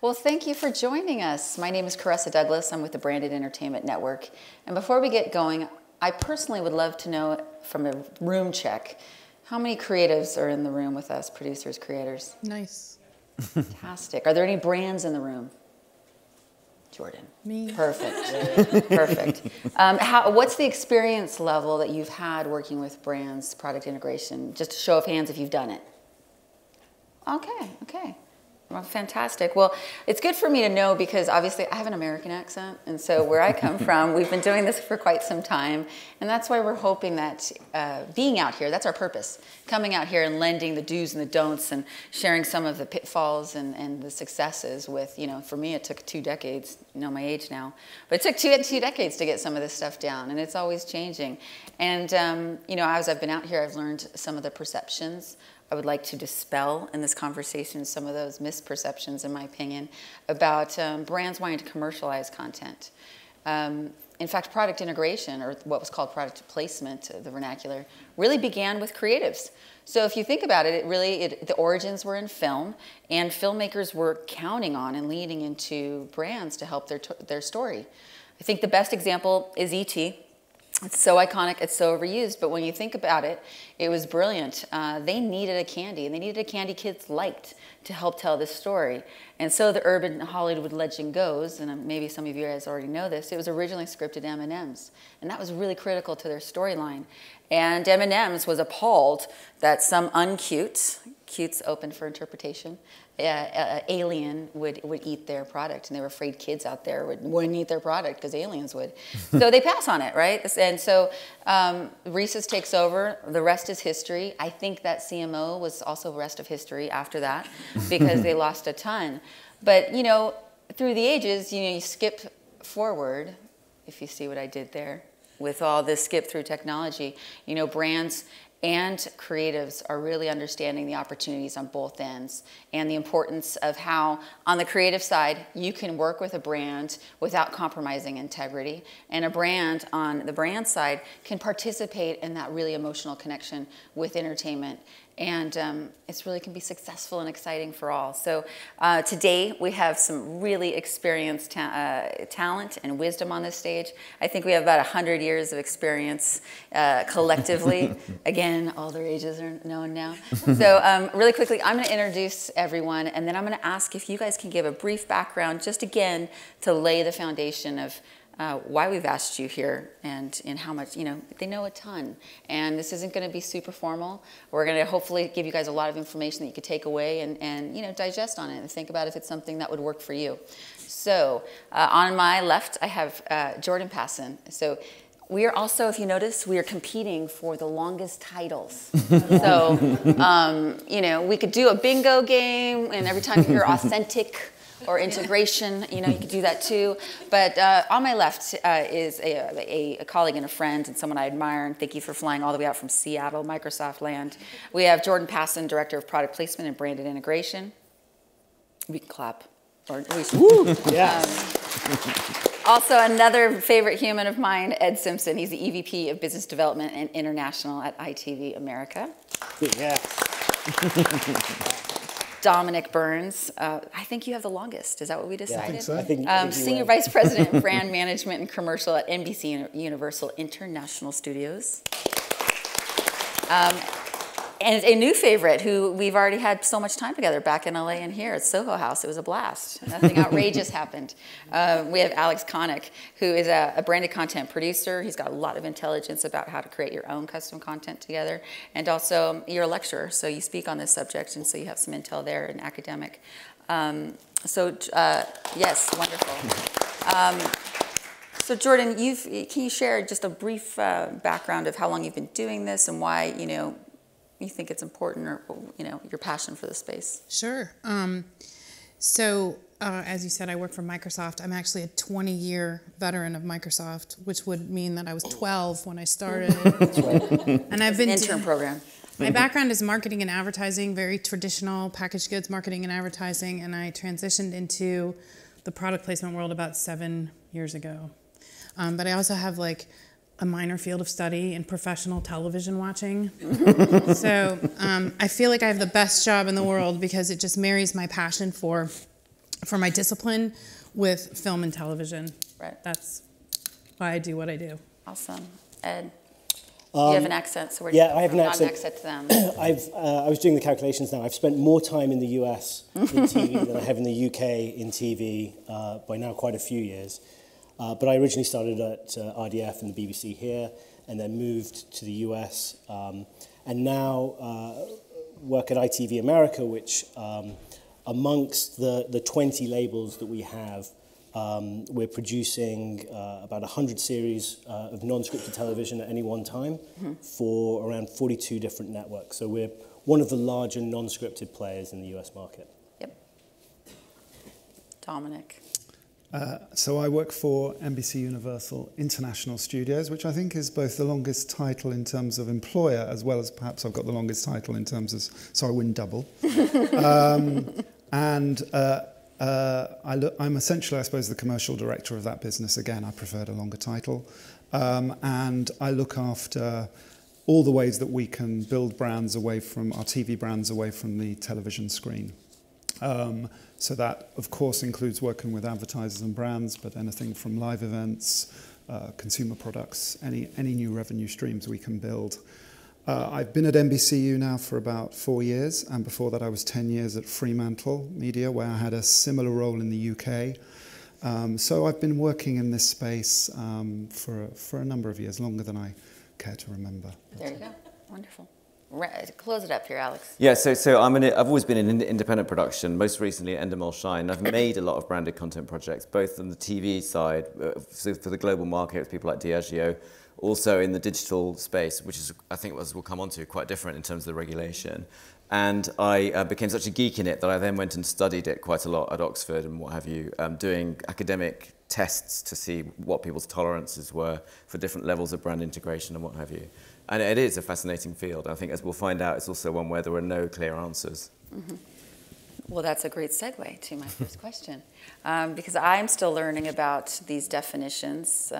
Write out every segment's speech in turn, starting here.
Well, thank you for joining us. My name is Caressa Douglas. I'm with the Branded Entertainment Network. And before we get going, I personally would love to know from a room check, how many creatives are in the room with us, producers, creators? Nice. Fantastic. Are there any brands in the room? Jordan. Me. Perfect. Perfect. What's the experience level that you've had working with brands, product integration? Just a show of hands if you've done it. Okay. Well, fantastic. Well, it's good for me to know because obviously I have an American accent, and so where I come from, we've been doing this for quite some time, and that's why we're hoping that being out here, that's our purpose, coming out here and lending the do's and the don'ts and sharing some of the pitfalls and the successes with, for me it took 2 decades, my age now, but it took two decades to get some of this stuff down, and it's always changing. And, as I've been out here, I've learned some of the perceptions. I would like to dispel in this conversation some of those misperceptions, in my opinion, about brands wanting to commercialize content. In fact, product integration, or what was called product placement, the vernacular, really began with creatives. So if you think about it, the origins were in film, and filmmakers were counting on and leaning into brands to help their story. I think the best example is E.T. It's so iconic, it's so overused, but when you think about it, it was brilliant. They needed a candy, and they needed a candy kids liked to help tell this story. And so the urban Hollywood legend goes, and maybe some of you guys already know this, it was originally scripted M&Ms, and that was really critical to their storyline. And M&Ms was appalled that some uncute, cute's open for interpretation, alien would eat their product, and they were afraid kids out there wouldn't eat their product because aliens would. So they pass on it, right? And so Reese's takes over. The rest is history. I think that CMO was also the rest of history after that because they lost a ton. But, through the ages, you skip forward, if you see what I did there, with all this skip through technology, brands and creatives are really understanding the opportunities on both ends and the importance of how, on the creative side, you can work with a brand without compromising integrity, and a brand on the brand side can participate in that really emotional connection with entertainment. And it really can be successful and exciting for all. So today we have some really experienced talent and wisdom on this stage. I think we have about 100 years of experience collectively. Again, all their ages are known now. So really quickly, I'm going to introduce everyone, and then I'm going to ask if you guys can give a brief background, just again to lay the foundation of why we've asked you here and how much, they know a ton. And this isn't going to be super formal. We're going to hopefully give you guys a lot of information that you could take away and digest on it and think about if it's something that would work for you. So on my left, I have Jordan Passon. So we are also, if you notice, we are competing for the longest titles. So, we could do a bingo game, and every time you hear authentic or integration, you could do that too. But on my left is a colleague and a friend and someone I admire, and thank you for flying all the way out from Seattle, Microsoft land. We have Jordan Passon, Director of Product Placement and Branded Integration. We can clap. Or we should. Woo! Yeah. Also, another favorite human of mine, Ed Simpson. He's the EVP of Business Development and International at ITV America. Yeah. Dominic Burns. I think you have the longest. Is that what we decided? Yeah, I think so. I think Senior Vice President of Brand Management and Commercial at NBCUniversal International Studios. And a new favorite who we've already had so much time together back in LA and here at Soho House. It was a blast. Nothing outrageous happened. We have Connock, who is a branded content producer. He's got a lot of intelligence about how to create your own custom content together. And also, you're a lecturer, so you speak on this subject, and so you have some intel there in academic. Yes, wonderful. So Jordan, can you share just a brief background of how long you've been doing this and why, you think it's important, or your passion for the space? Sure. As you said, I work for Microsoft. I'm actually a 20-year veteran of Microsoft, which would mean that I was 12 when I started. That's right. And I've been intern program. My background is marketing and advertising, very traditional packaged goods marketing and advertising, and I transitioned into the product placement world about 7 years ago. But I also have a minor field of study in professional television watching. So I feel like I have the best job in the world because it just marries my passion for for my discipline with film and television. Right. That's why I do what I do. Awesome. Ed, you have an accent, so we're I have an not accent. an accent to them. I was doing the calculations now. I've spent more time in the US in TV than I have in the UK in TV by now quite a few years. But I originally started at RDF and the BBC here, and then moved to the US, and now work at ITV America, which amongst the 20 labels that we have, we're producing about 100 series of non-scripted television at any one time for around 42 different networks. So we're one of the larger non-scripted players in the US market. Yep. Dominic. So I work for NBCUniversal International Studios, which I think is both the longest title in terms of employer, as well as perhaps I've got the longest title in terms of, so I win double. I'm essentially, I suppose, the commercial director of that business. Again, I preferred a longer title. And I look after all the ways that we can build brands away from, our TV brands away from the television screen. So that, of course, includes working with advertisers and brands, but anything from live events, consumer products, any new revenue streams we can build. I've been at NBCU now for about 4 years, and before that I was 10 years at Fremantle Media, where I had a similar role in the UK. So I've been working in this space for a number of years, longer than I care to remember. There you go. Wonderful. Close it up here, Alex. Yeah, so I've always been in independent production, most recently at Endemol Shine. I've made a lot of branded content projects, both on the TV side, so for the global market with people like Diageo, also in the digital space, which is, I think, as we'll come on to, quite different in terms of the regulation. And I became such a geek in it that I then went and studied it quite a lot at Oxford and what have you, doing academic tests to see what people's tolerances were for different levels of brand integration and what have you. And it is a fascinating field. I think, as we'll find out, it's also one where there are no clear answers. Mm-hmm. Well, that's a great segue to my first question, because I'm still learning about these definitions.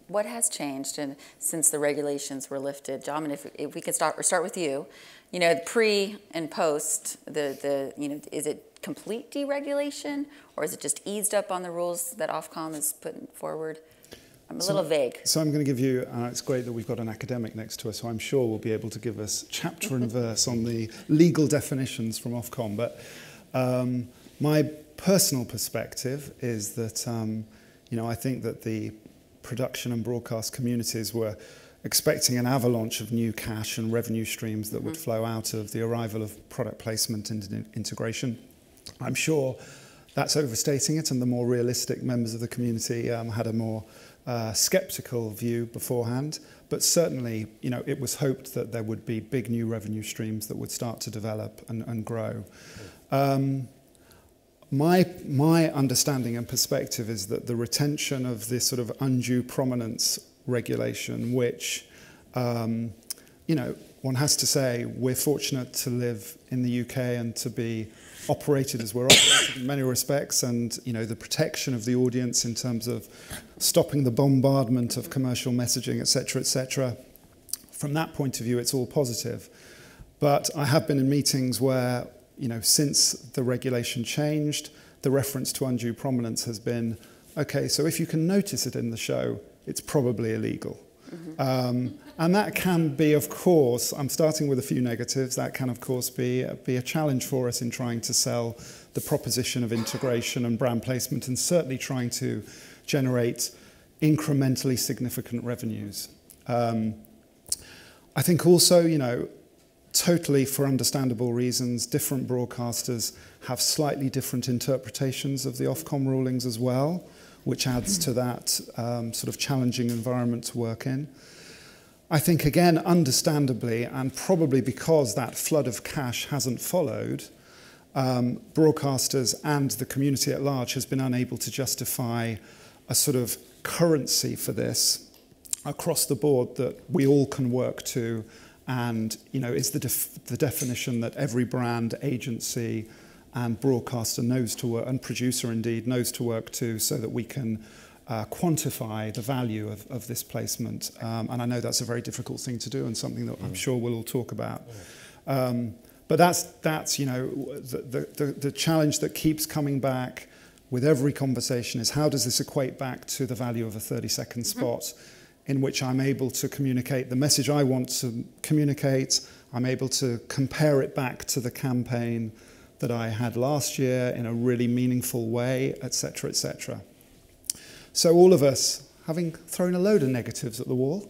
What has changed and since the regulations were lifted? Dominic, if we could start with you. You know, pre and post, is it complete deregulation, or is it just eased up on the rules that Ofcom is putting forward? I'm a little vague. So I'm going to give you, it's great that we've got an academic next to us, so I'm sure we'll be able to give us chapter and verse on the legal definitions from Ofcom. But my personal perspective is that, I think that the production and broadcast communities were expecting an avalanche of new cash and revenue streams that would flow out of the arrival of product placement and integration. I'm sure that's overstating it, and the more realistic members of the community had a more sceptical view beforehand. But certainly, it was hoped that there would be big new revenue streams that would start to develop and grow. My understanding and perspective is that the retention of this sort of undue prominence regulation, which, one has to say we're fortunate to live in the UK and to be operated as we're operated in many respects, and the protection of the audience in terms of stopping the bombardment of commercial messaging, etc., etc. From that point of view, it's all positive. But I have been in meetings where, since the regulation changed, the reference to undue prominence has been, okay, so if you can notice it in the show, it's probably illegal. And that can be, of course, I'm starting with a few negatives, that can, of course, be a challenge for us in trying to sell the proposition of integration and brand placement, and certainly trying to generate incrementally significant revenues. I think also, totally for understandable reasons, different broadcasters have slightly different interpretations of the Ofcom rulings as well, which adds to that sort of challenging environment to work in. I think, again, understandably, and probably because that flood of cash hasn't followed, broadcasters and the community at large has been unable to justify a sort of currency for this across the board that we all can work to, and it's the definition that every brand, agency, and broadcaster knows to work, and producer indeed knows to work to, so that we can quantify the value of this placement. And I know that's a very difficult thing to do, and something that I'm sure we'll all talk about. But that's you know, the challenge that keeps coming back with every conversation is how does this equate back to the value of a 30-second spot in which I'm able to communicate the message I want to communicate, I'm able to compare it back to the campaign that I had last year in a really meaningful way, etc., etc. So all of us, having thrown a load of negatives at the wall,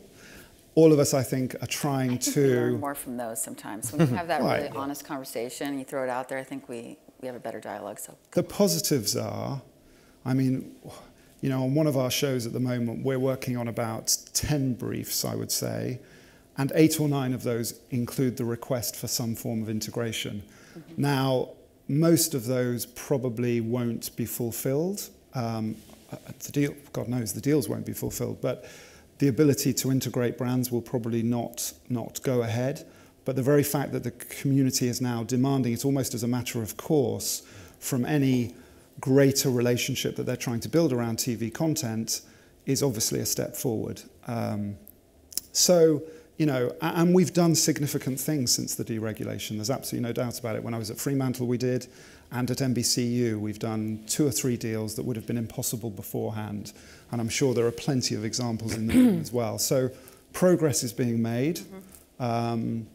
all of us, I think, are trying to... We learn more from those sometimes. When you have that really honest conversation and you throw it out there, I think we have a better dialogue. So the positives are, I mean, you know, on one of our shows at the moment, we're working on about 10 briefs, I would say, and 8 or 9 of those include the request for some form of integration. Now, most of those probably won't be fulfilled. The deal, God knows the deals won't be fulfilled, but the ability to integrate brands will probably not go ahead. But the very fact that the community is now demanding it almost as a matter of course from any greater relationship that they're trying to build around TV content is obviously a step forward. So, you know, and we've done significant things since the deregulation. There's absolutely no doubt about it. When I was at Fremantle, we did, and at NBCU, we've done 2 or 3 deals that would have been impossible beforehand. And I'm sure there are plenty of examples in the room as well. So progress is being made, and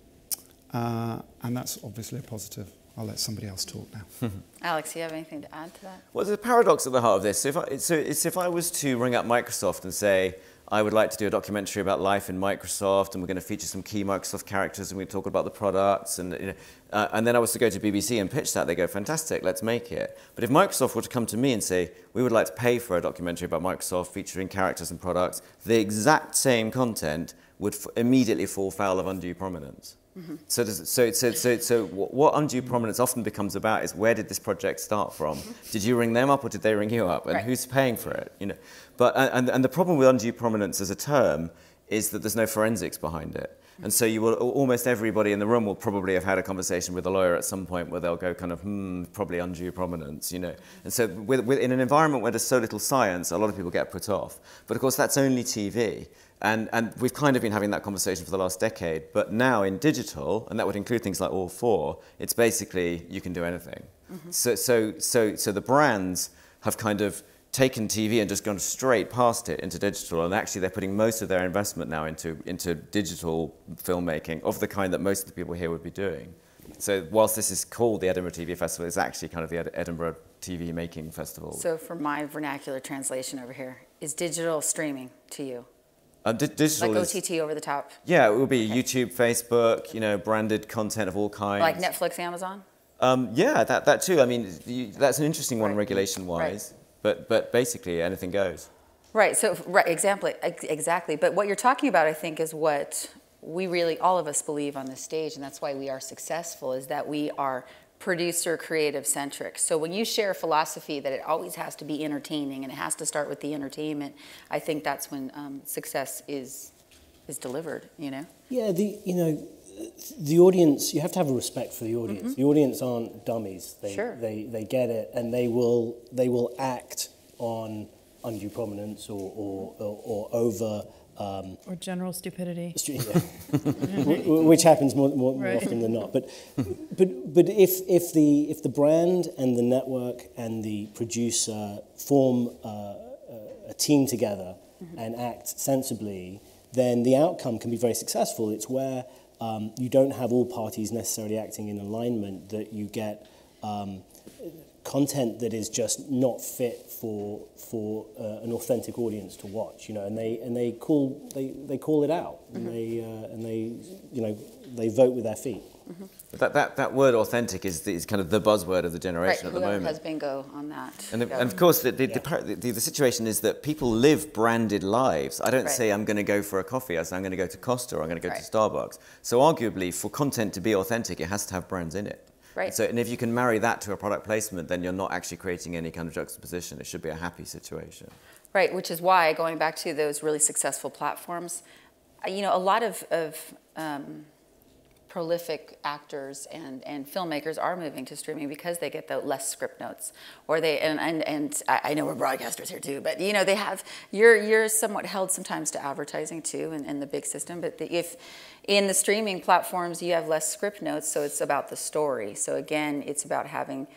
that's obviously a positive. I'll let somebody else talk now. Alex, do you have anything to add to that? Well, there's a paradox at the heart of this. So if I was to ring up Microsoft and say, I would like to do a documentary about life in Microsoft, and we're going to feature some key Microsoft characters, and we talk about the products, and and then I was to go to BBC and pitch that, they go, fantastic, let's make it. But if Microsoft were to come to me and say, we would like to pay for a documentary about Microsoft featuring characters and products, the exact same content would immediately fall foul of undue prominence. So what undue prominence often becomes about is where did this project start from? Did you ring them up or did they ring you up? And who's paying for it? You know, but and the problem with undue prominence as a term is that there's no forensics behind it. And so you will, almost everybody in the room will probably have had a conversation with a lawyer at some point where they'll go kind of, probably undue prominence, you know. And so in an environment where there's so little science, a lot of people get put off. But of course, that's only TV. And we've kind of been having that conversation for the last decade. But now in digital, and that would include things like All 4, it's basically you can do anything. So the brands have kind of taken TV and just gone straight past it into digital, and actually they're putting most of their investment now into digital filmmaking of the kind that most of the people here would be doing. So whilst this is called the Edinburgh TV Festival, it's actually kind of the Edinburgh TV Making Festival. So for my vernacular translation over here, is digital streaming to you? Digital like OTT over the top? Yeah, it will be YouTube, Facebook, you know, branded content of all kinds. Like Netflix, Amazon? Yeah, that too. I mean, that's an interesting one regulation-wise. But basically, anything goes. Right. So exactly. But what you're talking about, I think, is what we really, all of us, believe on this stage, and that's why we are successful, is that we are producer creative centric. So when you share a philosophy that it always has to be entertaining and it has to start with the entertainment, I think that's when success is delivered. You know. Yeah. The audience, you have to have a respect for the audience. The audience aren't dummies. They get it, and they will act on undue prominence or over or general stupidity, which happens more often than not. But if the brand and the network and the producer form a team together and act sensibly, then the outcome can be very successful. It's where you don't have all parties necessarily acting in alignment, that you get content that is just not fit for an authentic audience to watch, you know, and they call it out, and they vote with their feet. That word authentic is kind of the buzzword of the generation at the moment. Has bingo on that. And of course, the situation is that people live branded lives. I don't say I'm going to go for a coffee. I say I'm going to go to Costa or I'm going to go to Starbucks. So arguably, for content to be authentic, it has to have brands in it. Right. So, and if you can marry that to a product placement, then you're not actually creating any kind of juxtaposition. It should be a happy situation. Right, which is why, going back to those really successful platforms, you know, a lot of prolific actors and filmmakers are moving to streaming because they get the less script notes, or they and I know we're broadcasters here too, but you know they have you're somewhat held sometimes to advertising too and the big system. But if in the streaming platforms you have less script notes, so it's about the story. So again, it's about having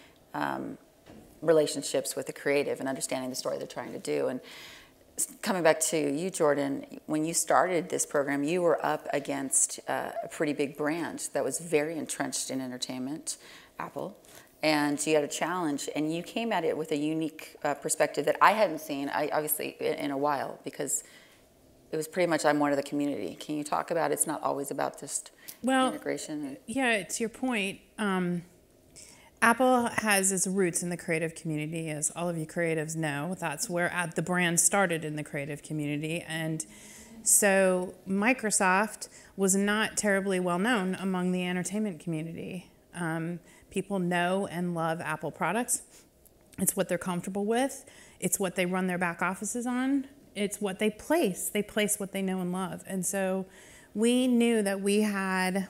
relationships with the creative and understanding the story they're trying to do. And coming back to you, Jordan, when you started this program, you were up against a pretty big brand that was very entrenched in entertainment, Apple, and you had a challenge, and you came at it with a unique perspective that I hadn't seen, obviously, in a while, because it was pretty much I'm one of the community. Can you talk about it's not always about just integration? Yeah, it's your point. Apple has its roots in the creative community, as all of you creatives know. That's where the brand started, in the creative community. And so Microsoft was not terribly well known among the entertainment community. People know and love Apple products. It's what they're comfortable with. It's what they run their back offices on. It's what they place. They place what they know and love. And so we knew that we had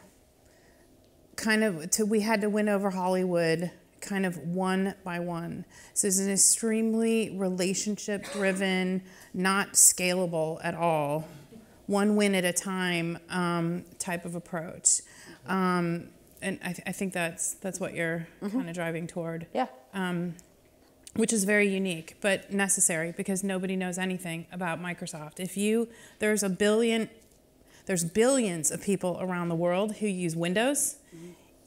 we had to win over Hollywood kind of one by one. So it's an extremely relationship-driven, not scalable at all, one win at a time type of approach. And I think that's what you're kind of driving toward. Yeah. Which is very unique, but necessary, because nobody knows anything about Microsoft. There's billions of people around the world who use Windows.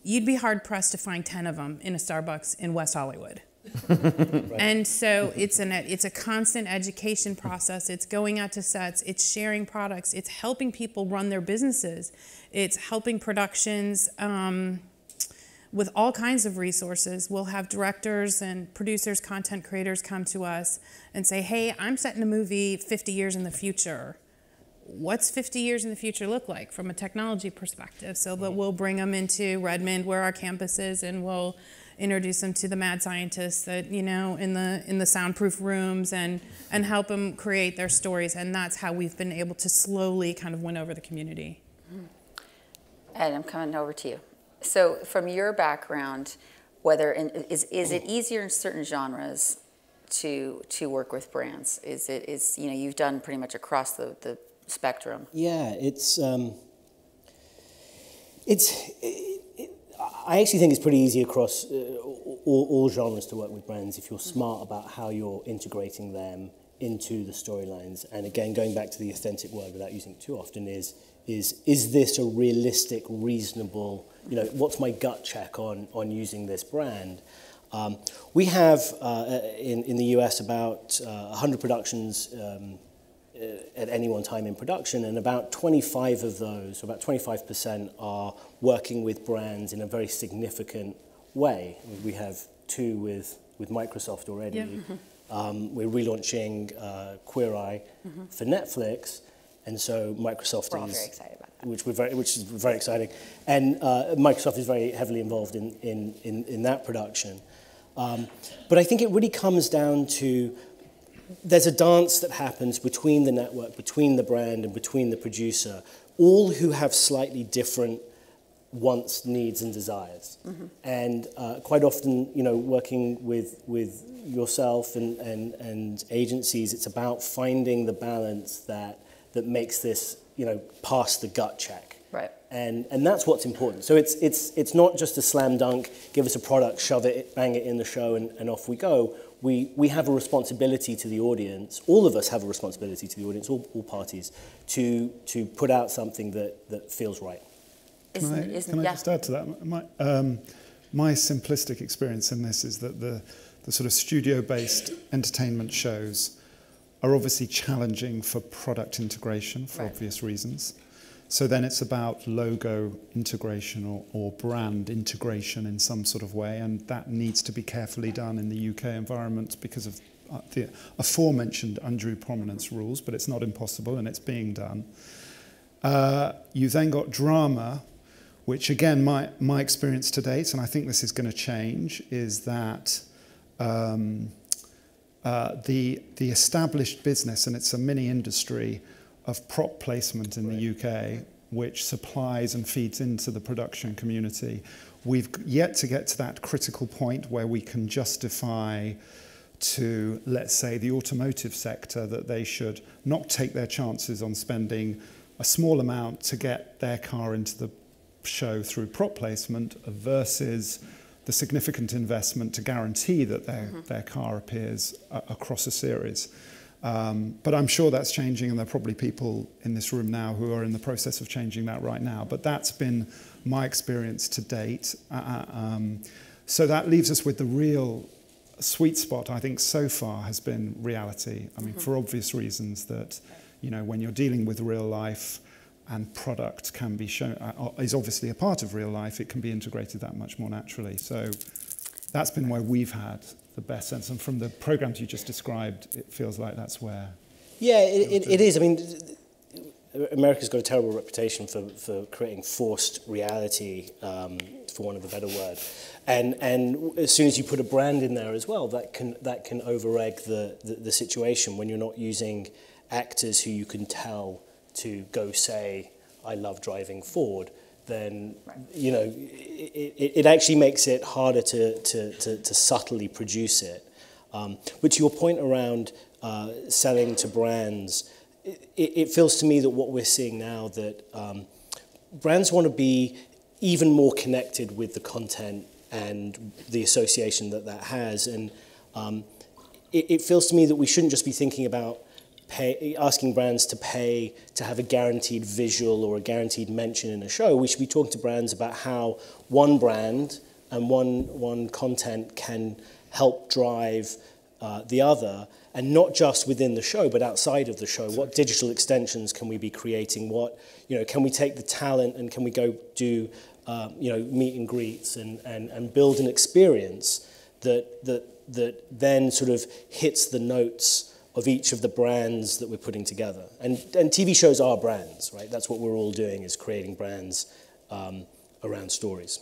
You'd be hard pressed to find 10 of them in a Starbucks in West Hollywood. Right. And so it's a constant education process. It's going out to sets. It's sharing products. It's helping people run their businesses. It's helping productions with all kinds of resources. We'll have directors and producers, content creators come to us and say, hey, I'm setting a movie 50 years in the future. What's 50 years in the future look like from a technology perspective? So that we'll bring them into Redmond, where our campus is, and we'll introduce them to the mad scientists that, you know, in the soundproof rooms, and help them create their stories. And that's how we've been able to slowly kind of win over the community. Ed, I'm coming over to you. So from your background, is it easier in certain genres to work with brands? You know, you've done pretty much across the spectrum. Yeah, I actually think it's pretty easy across all genres to work with brands if you're smart about how you're integrating them into the storylines. And again, going back to the authentic word without using it too often, is this a realistic, reasonable, you know, what's my gut check on using this brand? We have in the US about 100 productions at any one time in production, and about 25 of those, about 25%, are working with brands in a very significant way. We have 2 with Microsoft already. Yeah. We're relaunching Queer Eye for Netflix, and so Microsoft we're all very excited about that. Which is very exciting, and Microsoft is very heavily involved in that production. But I think it really comes down to, there's a dance that happens between the network, between the brand, and between the producer, all who have slightly different wants, needs, and desires. And quite often, you know, working with yourself and agencies, it's about finding the balance that makes this, you know, pass the gut check. Right. And that's what's important. So it's not just a slam dunk, give us a product, shove it, bang it in the show, and off we go. We have a responsibility to the audience. All of us have a responsibility to the audience, all parties, to put out something that feels right. Can I just add to that? My simplistic experience in this is that the sort of studio-based entertainment shows are obviously challenging for product integration for obvious reasons. So then it's about logo integration or brand integration in some sort of way, and that needs to be carefully done in the UK environment because of the aforementioned undue prominence rules, but it's not impossible and it's being done. You then got drama, which again, my experience to date, and I think this is going to change, is that the established business, and it's a mini industry, of prop placement in the UK which supplies and feeds into the production community. We've yet to get to that critical point where we can justify to, let's say, the automotive sector that they should not take their chances on spending a small amount to get their car into the show through prop placement versus the significant investment to guarantee that their car appears across a series. But I'm sure that's changing, and there are probably people in this room now who are in the process of changing that right now. But that's been my experience to date. So that leaves us with the real sweet spot, I think, so far has been reality. I mean, for obvious reasons that, you know, when you're dealing with real life and product can be shown, is obviously a part of real life, it can be integrated that much more naturally. So that's been where we've had the best sense. And from the programs you just described, it feels like that's where... Yeah, it is. I mean, America's got a terrible reputation for creating forced reality, for want of a better word. And as soon as you put a brand in there as well, that can over-egg the situation when you're not using actors who you can tell to go say, I love driving Ford, then, you know, it actually makes it harder to subtly produce it. But to your point around selling to brands, it feels to me that what we're seeing now that brands want to be even more connected with the content and the association that has. And it feels to me that we shouldn't just be thinking about asking brands to pay to have a guaranteed visual or a guaranteed mention in a show. We should be talking to brands about how one brand and one content can help drive the other, and not just within the show, but outside of the show. What digital extensions can we be creating? What, you know, can we take the talent and can we go do, you know, meet and greets and build an experience that then sort of hits the notes of each of the brands that we're putting together. And TV shows are brands, right? That's what we're all doing, is creating brands around stories.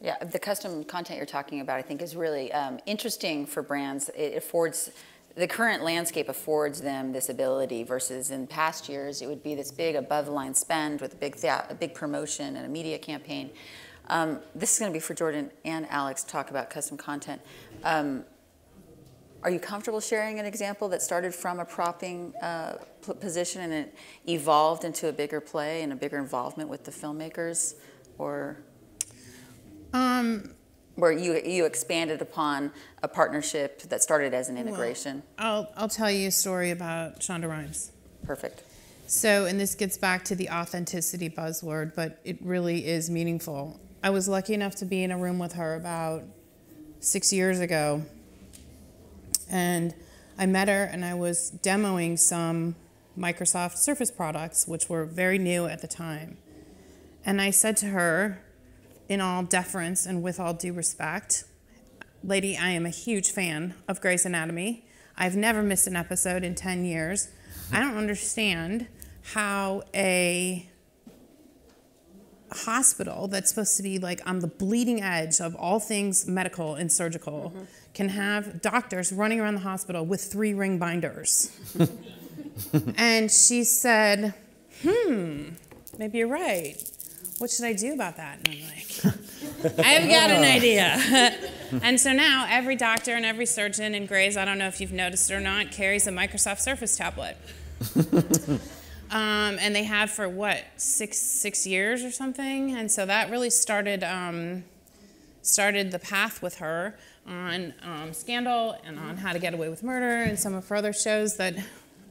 Yeah, the custom content you're talking about, I think, is really interesting for brands. It affords, the current landscape affords them this ability versus in past years, it would be this big above-the-line spend with a big promotion and a media campaign. This is going to be for Jordan and Alex to talk about custom content. Are you comfortable sharing an example that started from a propping position and it evolved into a bigger play and a bigger involvement with the filmmakers, or where you expanded upon a partnership that started as an integration? Well, I'll tell you a story about Shonda Rhimes. Perfect. So, and this gets back to the authenticity buzzword, but it really is meaningful. I was lucky enough to be in a room with her about 6 years ago. And I met her and I was demoing some Microsoft Surface products, which were very new at the time. And I said to her, in all deference and with all due respect, lady, I am a huge fan of Grey's Anatomy. I've never missed an episode in 10 years. I don't understand how a hospital that's supposed to be like on the bleeding edge of all things medical and surgical can have doctors running around the hospital with 3-ring binders. And she said, maybe you're right. What should I do about that? And I'm like, I've got an idea. And so now every doctor and every surgeon in Grey's, I don't know if you've noticed it or not, carries a Microsoft Surface tablet. And they have for what, six years or something? And so that really started the path with her on Scandal and on How to Get Away with Murder and some of her other shows that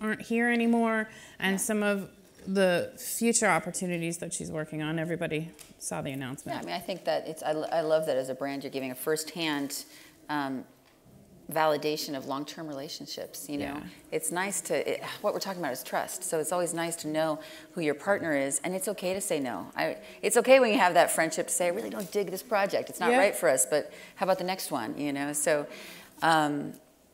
aren't here anymore, and some of the future opportunities that she's working on. Everybody saw the announcement. Yeah, I mean, I think that I love that as a brand you're giving a firsthand validation of long-term relationships. You know, it's nice to, what we're talking about is trust. So it's always nice to know who your partner is, and it's okay to say no. It's okay when you have that friendship to say, I really don't dig this project. It's not right for us, but how about the next one, you know? So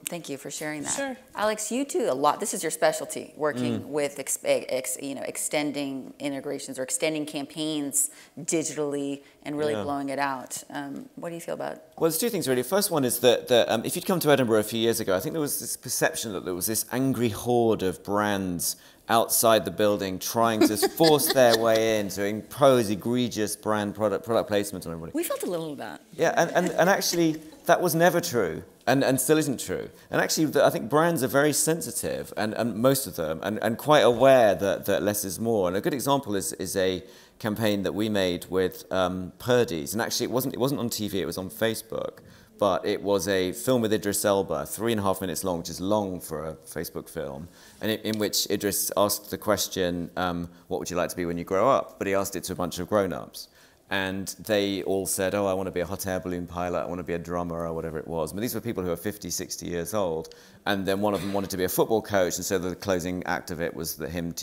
thank you for sharing that. Sure. Alex, you do a lot. This is your specialty, working with extending integrations or extending campaigns digitally and really blowing it out. What do you feel about? Well, there's two things really. First one is that if you'd come to Edinburgh a few years ago, I think there was this perception that there was this angry horde of brands outside the building trying to force their way in to impose egregious product placement on everybody. We felt a little of that. Yeah, and actually that was never true and still isn't true. And actually I think brands are very sensitive, and most of them, and quite aware that less is more. And a good example is a campaign that we made with Purdy's. And actually it wasn't on TV, it was on Facebook. But it was a film with Idris Elba, 3.5 minutes long, which is long for a Facebook film, and in which Idris asked the question, what would you like to be when you grow up? But he asked it to a bunch of grown-ups. And they all said, oh, I want to be a hot air balloon pilot, I want to be a drummer, or whatever it was. But these were people who were 50, 60 years old. And then one of them wanted to be a football coach, and so the closing act of it was him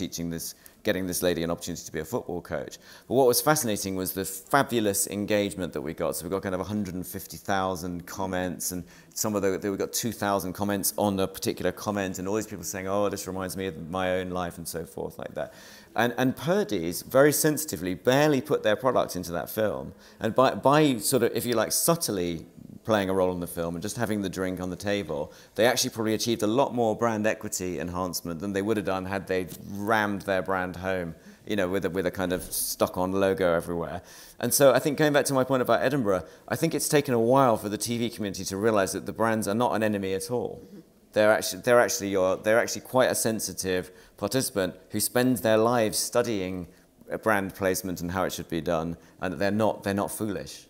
getting this lady an opportunity to be a football coach. But what was fascinating was the fabulous engagement that we got. So we got kind of 150,000 comments, and we got 2,000 comments on a particular comment, and all these people saying, oh, this reminds me of my own life, and so forth, like that. And Purdy's very sensitively barely put their product into that film. And by sort of, if you like, subtly playing a role in the film and just having the drink on the table, they actually probably achieved a lot more brand equity enhancement than they would have done had they rammed their brand home, you know, with a kind of stuck-on logo everywhere. And so I think, going back to my point about Edinburgh, I think it's taken a while for the TV community to realize that the brands are not an enemy at all. They're actually quite a sensitive participant who spends their lives studying brand placement and how it should be done, and they're not foolish.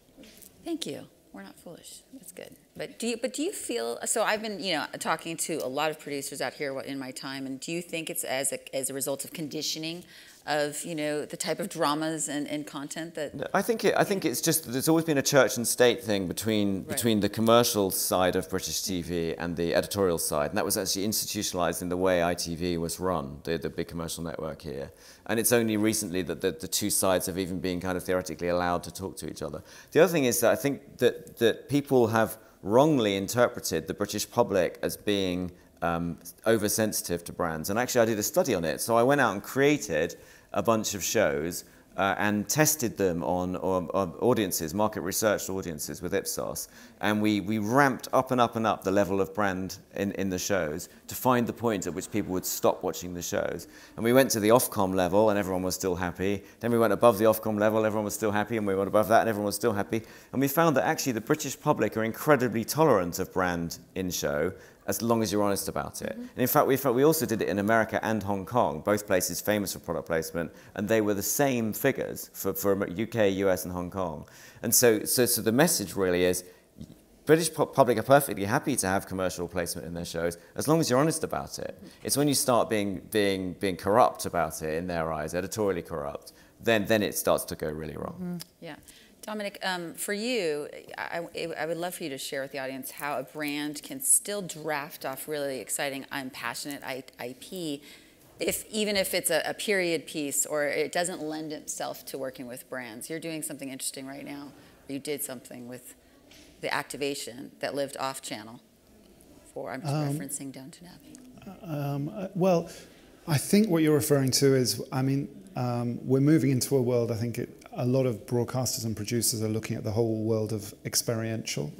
Thank you. We're not foolish. That's good. But do you feel, so I've been, you know, talking to a lot of producers out here in my time, and do you think it's as a result of conditioning of, you know, the type of dramas and content that... I think it's just, there's always been a church and state thing between the commercial side of British TV and the editorial side, and that was actually institutionalized in the way ITV was run, the big commercial network here. And it's only recently that the two sides have even been kind of theoretically allowed to talk to each other. The other thing is that I think that people have wrongly interpreted the British public as being oversensitive to brands. And actually I did a study on it. So I went out and created a bunch of shows and tested them on audiences, market research audiences with Ipsos. And we ramped up and up and up the level of brand in the shows to find the point at which people would stop watching the shows. And we went to the Ofcom level and everyone was still happy. Then we went above the Ofcom level, everyone was still happy, and we went above that and everyone was still happy. And we found that actually the British public are incredibly tolerant of brand in show, as long as you're honest about it. And in fact, we also did it in America and Hong Kong, both places famous for product placement, and they were the same figures for UK, US, and Hong Kong. And so the message really is, British public are perfectly happy to have commercial placement in their shows, as long as you're honest about it. It's when you start being corrupt about it in their eyes, editorially corrupt, then it starts to go really wrong. Yeah. Dominic, for you, I would love for you to share with the audience how a brand can still draft off really exciting, passionate IP, even if it's a period piece or it doesn't lend itself to working with brands. You're doing something interesting right now. You did something with the activation that lived off-channel I'm just referencing Downton Abbey. Well, I think what you're referring to is, we're moving into a world, I think a lot of broadcasters and producers are looking at the whole world of experiential.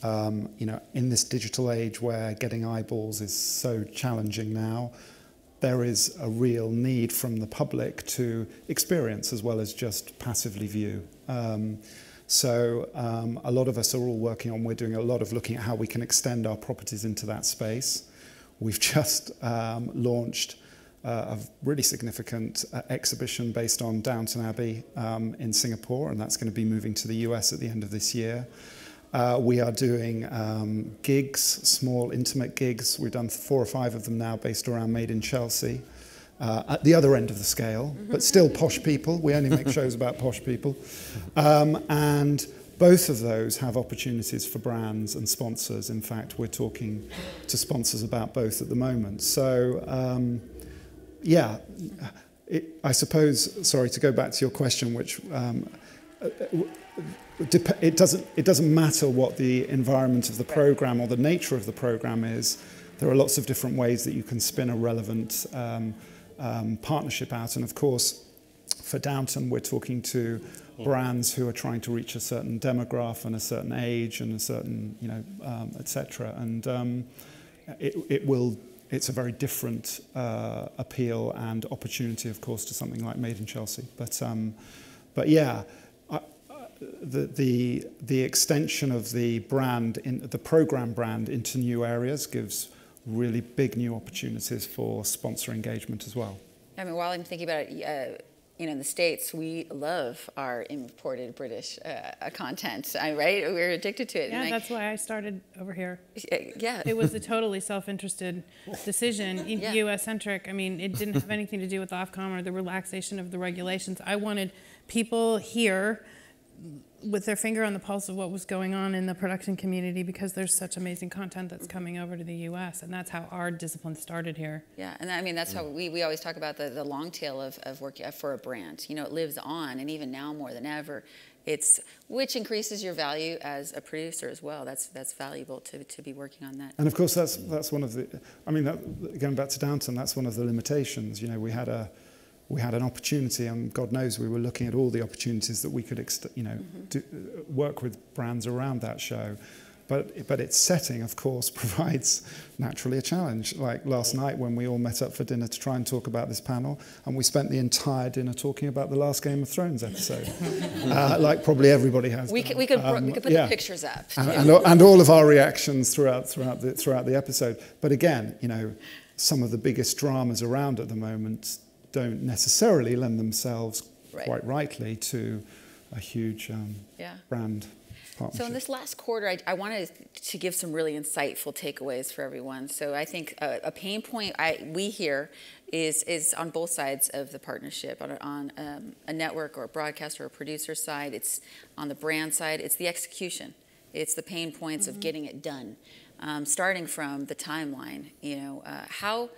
You know, in this digital age where getting eyeballs is so challenging now, there is a real need from the public to experience as well as just passively view. So a lot of us are all working on, we're doing a lot of looking at how we can extend our properties into that space. We've just launched a really significant exhibition based on Downton Abbey in Singapore, and that's going to be moving to the US at the end of this year. We are doing gigs, small intimate gigs. We've done 4 or 5 of them now based around Made in Chelsea, at the other end of the scale, but still posh people. We only make shows about posh people. And both of those have opportunities for brands and sponsors. In fact, we're talking to sponsors about both at the moment. So, yeah, I suppose, sorry, to go back to your question, which it doesn't matter what the environment of the program or the nature of the program is. There are lots of different ways that you can spin a relevant partnership out. And of course, for Downton, we're talking to brands who are trying to reach a certain demographic and a certain age and a certain, etc. And it will it's a very different appeal and opportunity, of course, to something like Made in Chelsea. But yeah, the extension of the brand, the program brand, into new areas gives really big new opportunities for sponsor engagement as well. I mean, while I'm thinking about it, in the States, we love our imported British content, right? We're addicted to it. Yeah, that's why I started over here. Yeah. It was a totally self-interested decision, US-centric. I mean, it didn't have anything to do with Ofcom or the relaxation of the regulations. I wanted people here with their finger on the pulse of what was going on in the production community, because there's such amazing content that's coming over to the U.S., and that's how our discipline started here. Yeah, and I mean, that's how we always talk about the long tail of work for a brand. It lives on, and even now more than ever, which increases your value as a producer as well. That's valuable to be working on that. And of course, that's one of the, I mean, going back to Downton, that's one of the limitations. We had an opportunity, and God knows we were looking at all the opportunities that we could, work with brands around that show. But its setting, of course, provides naturally a challenge. Like last night when we all met up for dinner to try and talk about this panel, and we spent the entire dinner talking about the last Game of Thrones episode, like probably everybody has. We could put the pictures up, and all of our reactions throughout the episode. But again, some of the biggest dramas around at the moment don't necessarily lend themselves quite rightly to a huge brand partnership. So in this last quarter, I wanted to give some really insightful takeaways for everyone. So I think a pain point we hear is on both sides of the partnership, on a network or a broadcaster or a producer side. It's on the brand side. It's the execution. It's the pain points of getting it done, starting from the timeline. How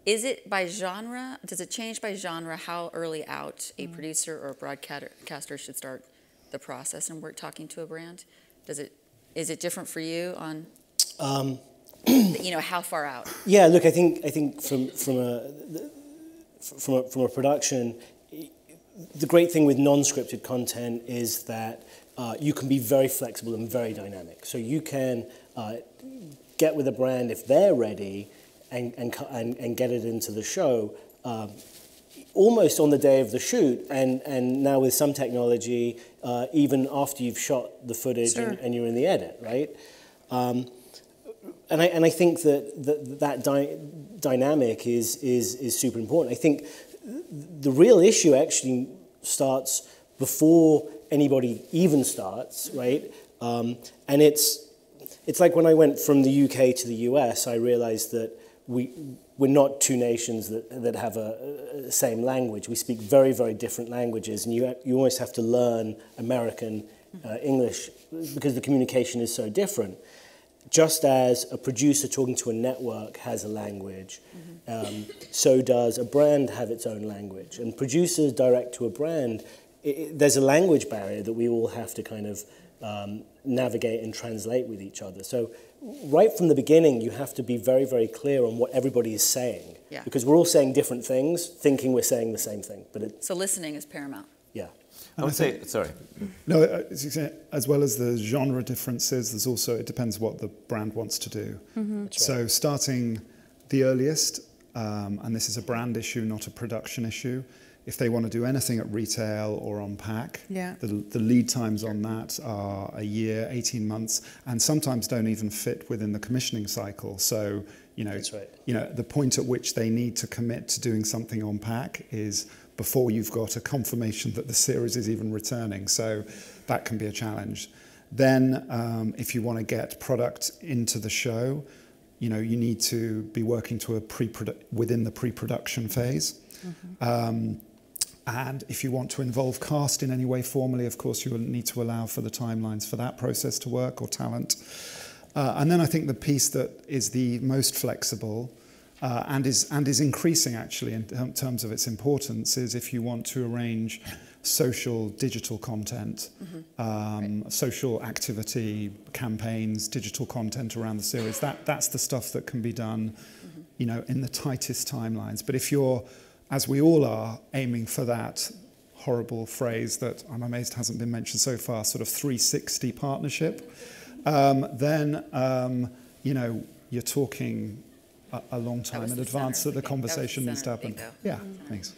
is it by genre? Does it change by genre how early out a producer or a broadcaster should start the process and work talking to a brand? Is it different for you on how far out? Yeah, look, I think from a production, the great thing with non-scripted content is that you can be very flexible and very dynamic. So you can get with a brand if they're ready and get it into the show almost on the day of the shoot, and now with some technology, even after you've shot the footage and you're in the edit, right? And I think that dynamic is super important. I think the real issue actually starts before anybody even starts, right? And it's like when I went from the UK to the US, I realized that we're not two nations that have a same language. We speak very, very different languages, and you always have to learn American English because the communication is so different. Just as a producer talking to a network has a language, so does a brand have its own language. And producers direct to a brand, there's a language barrier that we all have to kind of navigate and translate with each other. So right from the beginning, you have to be very, very clear on what everybody is saying. Yeah. Because we're all saying different things, thinking we're saying the same thing. So listening is paramount. Yeah. I would say, sorry. No, as well as the genre differences, there's also, it depends what the brand wants to do. So starting the earliest, and this is a brand issue, not a production issue, if they want to do anything at retail or on pack, the lead times on that are a year, 18 months, and sometimes don't even fit within the commissioning cycle. So, the point at which they need to commit to doing something on pack is before you've got a confirmation that the series is even returning. So that can be a challenge. Then, if you want to get product into the show, you need to be working to within the pre-production phase. And if you want to involve cast in any way formally, of course, you will need to allow for the timelines for that process to work, or talent. And then I think the piece that is the most flexible and is increasing actually in terms of its importance is if you want to arrange social digital content, social activity campaigns, digital content around the series. That's the stuff that can be done, in the tightest timelines. But if you're, as we all are, aiming for that horrible phrase that I'm amazed hasn't been mentioned so far, sort of 360 partnership, then, you're talking a long time in advance that the conversation needs to happen. Yeah, thanks.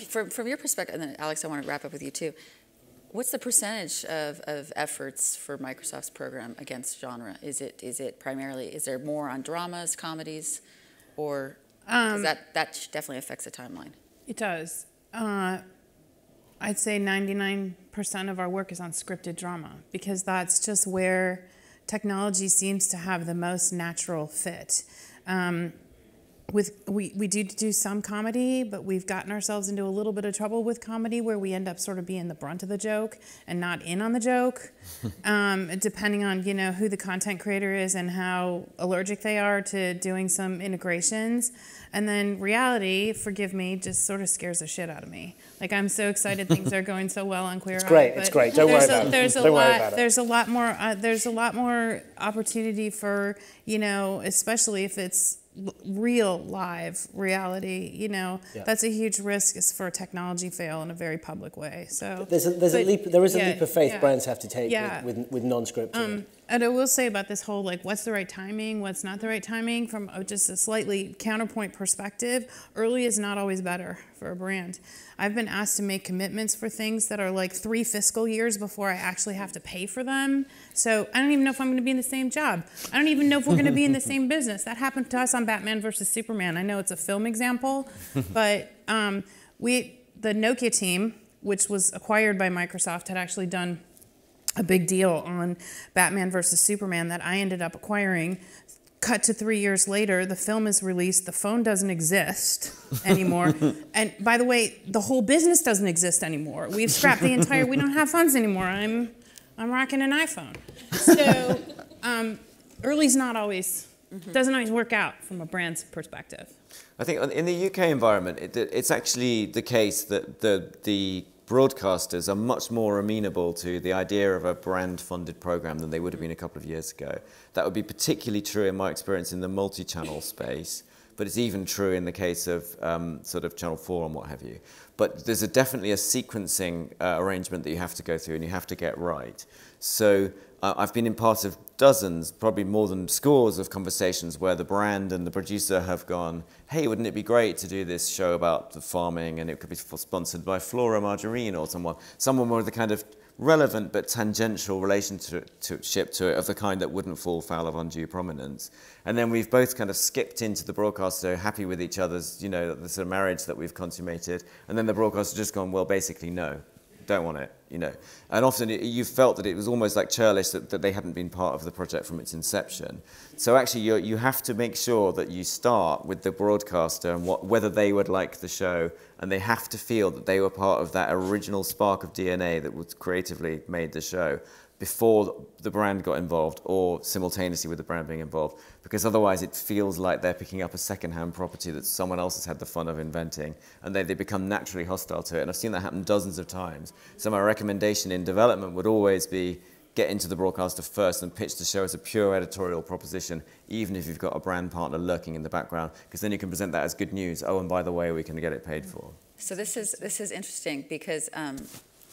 From your perspective, and then Alex, I want to wrap up with you too. What's the percentage of efforts for Microsoft's program against genre? Is it primarily, is there more on dramas, comedies, or that definitely affects the timeline? It does. I'd say 99% of our work is on scripted drama because that's just where technology seems to have the most natural fit. We do some comedy, but we've gotten ourselves into a little bit of trouble with comedy where we end up sort of being the brunt of the joke and not in on the joke, depending on who the content creator is and how allergic they are to doing some integrations. And then reality, forgive me, just sort of scares the shit out of me. Like I'm so excited things are going so well on Queer Eye. It's great. It's great. Don't worry about it. There's a lot more opportunity for especially if it's real live reality, that's a huge risk is for a technology fail in a very public way. So there is a leap of faith brands have to take with non-scripted. And I will say about this whole what's the right timing, what's not the right timing from just a slightly counterpoint perspective, early is not always better for a brand. I've been asked to make commitments for things that are 3 fiscal years before I actually have to pay for them. So I don't even know if I'm going to be in the same job. I don't even know if we're going to be in the same business. That happened to us on Batman versus Superman. I know it's a film example, but the Nokia team, which was acquired by Microsoft, had actually done a big deal on Batman versus Superman that I ended up acquiring. Cut to 3 years later, the film is released, the phone doesn't exist anymore. And by the way, the whole business doesn't exist anymore. We've scrapped the entire, we don't have phones anymore. I'm rocking an iPhone. So early's not always, doesn't always work out from a brand's perspective. I think in the UK environment, it's actually the case that the broadcasters are much more amenable to the idea of a brand-funded program than they would have been a couple of years ago. That would be particularly true in my experience in the multi-channel space, but it's even true in the case of sort of Channel 4 and what have you. But there's definitely a sequencing arrangement that you have to go through and you have to get right. So I've been in part of dozens, probably more than scores of conversations where the brand and the producer have gone, hey, wouldn't it be great to do this show about the farming and it could be sponsored by Flora Margarine or someone with a kind of relevant but tangential relationship to it of the kind that wouldn't fall foul of undue prominence. And then we've both kind of skipped into the broadcaster, happy with each other's, the sort of marriage that we've consummated. And then the broadcaster just gone, well, basically, no. Don't want it, And often you felt that it was almost like churlish that they hadn't been part of the project from its inception. So actually you have to make sure that you start with the broadcaster and whether they would like the show, and they have to feel that they were part of that original spark of DNA that was creatively made the show before the brand got involved or simultaneously with the brand being involved, because otherwise it feels like they're picking up a second-hand property that someone else has had the fun of inventing, and they become naturally hostile to it. And I've seen that happen dozens of times. So my recommendation in development would always be get into the broadcaster first and pitch the show as a pure editorial proposition, even if you've got a brand partner lurking in the background, because then you can present that as good news. Oh, and by the way, we can get it paid for. So this is interesting because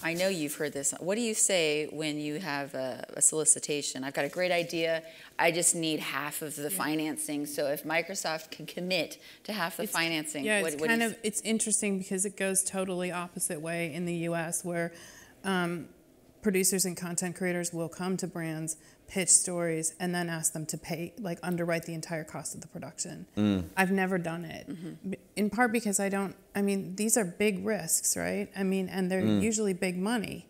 I know you've heard this. What do you say when you have a solicitation? I've got a great idea. I just need half of the financing. So if Microsoft can commit to half the financing, it's interesting because it goes totally opposite way in the U.S. where producers and content creators will come to brands, pitch stories, and then ask them to pay, underwrite the entire cost of the production. I've never done it, in part because these are big risks, right? And they're usually big money.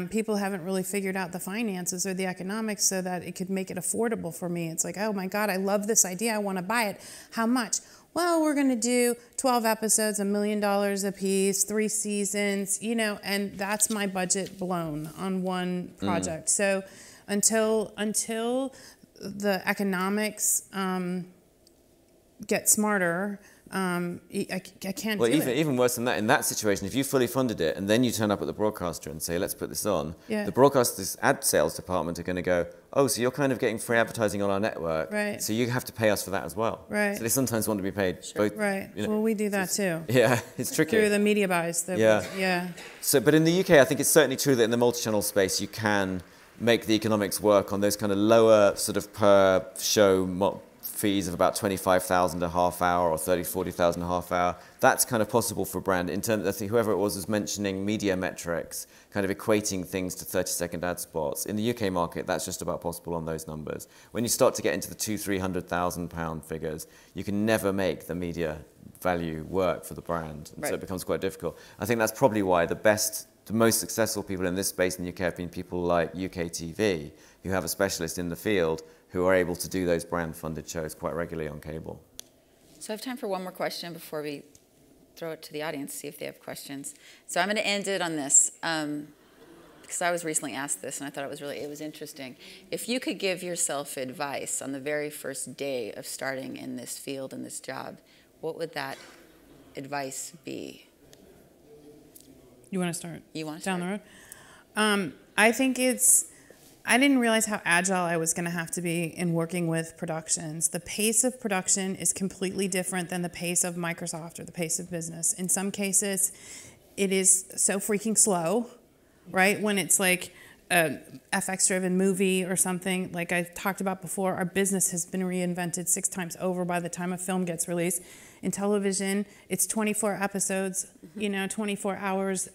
People haven't really figured out the finances or the economics so that it could make it affordable for me. It's like, oh my God, I love this idea, I want to buy it. How much? Well, we're going to do 12 episodes, $1 million a piece, 3 seasons, and that's my budget blown on one project. So until the economics get smarter, I can't do it. Even worse than that, in that situation, if you fully funded it and then you turn up at the broadcaster and say, let's put this on, the broadcaster's ad sales department are going to go, oh, so you're kind of getting free advertising on our network, right? So you have to pay us for that as well. Right. So they sometimes want to be paid both. Right. Well, we do that too. Yeah, it's tricky. Through the media buys. So, but in the UK, I think it's certainly true that in the multi-channel space, you can make the economics work on those kind of lower sort of per show fees of about 25,000 a half hour or 30, 40,000 a half hour. That's kind of possible for a brand. In terms, I think whoever it was mentioning media metrics, kind of equating things to 30-second ad spots. In the UK market, that's just about possible on those numbers. When you start to get into the £200,000-300,000 figures, you can never make the media value work for the brand. And so it becomes quite difficult. I think that's probably why the most successful people in this space in the UK have been people like UK TV, who have a specialist in the field who are able to do those brand-funded shows quite regularly on cable. So I have time for one more question before we throw it to the audience, see if they have questions. So I'm going to end it on this, because I was recently asked this, and I thought it was interesting. If you could give yourself advice on the very first day of starting in this field, in this job, what would that advice be? You want to start? You want to down start? the road? I think I didn't realize how agile I was going to have to be in working with productions. The pace of production is completely different than the pace of Microsoft or the pace of business. In some cases, it is so freaking slow, right? When it's like a FX-driven movie or something, like I talked about before, our business has been reinvented 6 times over by the time a film gets released. In television, it's 24 episodes, 24 hours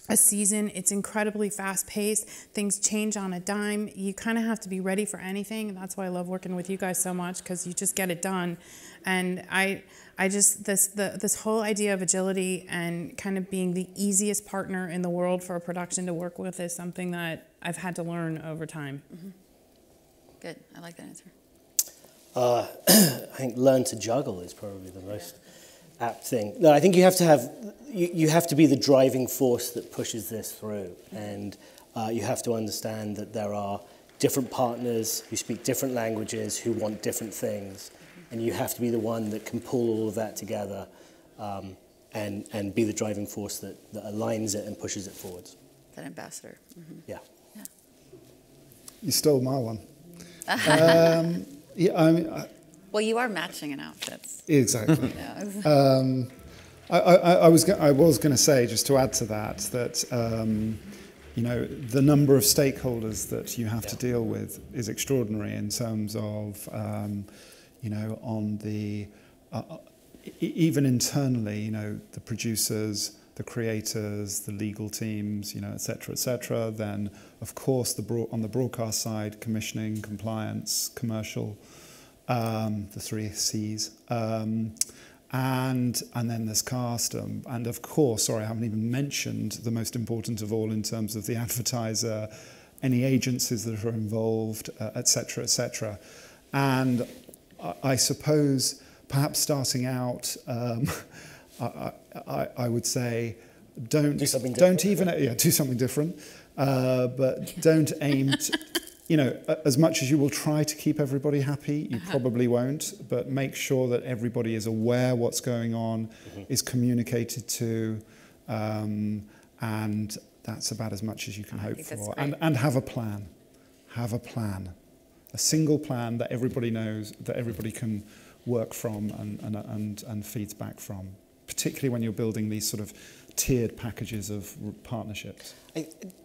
a season. It's incredibly fast-paced. Things change on a dime. You kind of have to be ready for anything. That's why I love working with you guys so much, because you just get it done. And I just, this whole idea of agility and kind of being the easiest partner in the world for a production to work with is something that I've had to learn over time. Mm-hmm. Good. I like that answer. I think learn to juggle is probably the most apt thing. No, I think you have to be the driving force that pushes this through, and you have to understand that there are different partners who speak different languages, who want different things, and you have to be the one that can pull all of that together and be the driving force that aligns it and pushes it forwards. That ambassador. Mm-hmm. Yeah. You stole my one. Well, you are matching in outfits. Exactly. Yeah. I was going to say, just to add to that, the number of stakeholders that you have to deal with is extraordinary in terms of, on the even internally, the producers, the creators, the legal teams, et cetera, et cetera. Then, of course, on the broadcast side, commissioning, compliance, commercial. The 3 C's, and then there's cast, and of course, sorry, I haven't even mentioned the most important of all in terms of the advertiser, any agencies that are involved, et cetera, et cetera. And I suppose perhaps starting out, I would say don't do something different, but don't aim to. As much as you will try to keep everybody happy, you probably won't, but make sure that everybody is aware what's going on, is communicated to, and that's about as much as you can hope for. And have a plan. Have a plan. A single plan that everybody knows, that everybody can work from and feeds back from, particularly when you're building these sort of tiered packages of partnerships.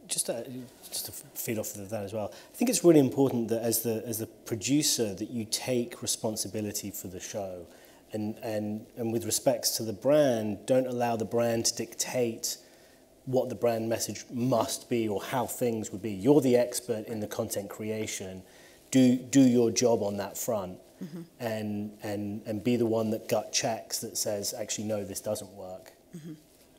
Just to feed off of that as well, I think it's really important that as the producer that you take responsibility for the show, and with respects to the brand, don't allow the brand to dictate what the brand message must be or how things would be. You're the expert in the content creation. Do your job on that front, and be the one that gut checks that says, actually, no, this doesn't work,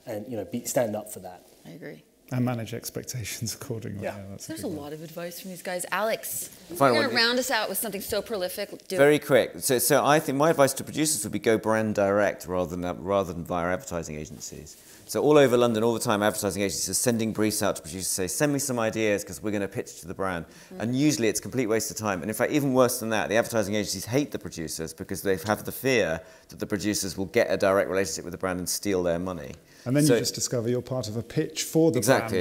and stand up for that. I agree. And manage expectations accordingly. Yeah. There's a lot of advice from these guys. Alex, you're going to round us out with something so prolific. Very quick. So I think my advice to producers would be go brand direct rather than via advertising agencies. So all over London, all the time, advertising agencies are sending briefs out to producers to say, send me some ideas because we're going to pitch to the brand. And usually it's a complete waste of time. And in fact, even worse than that, the advertising agencies hate the producers because they have the fear that the producers will get a direct relationship with the brand and steal their money. And then you just discover you're part of a pitch for the brand.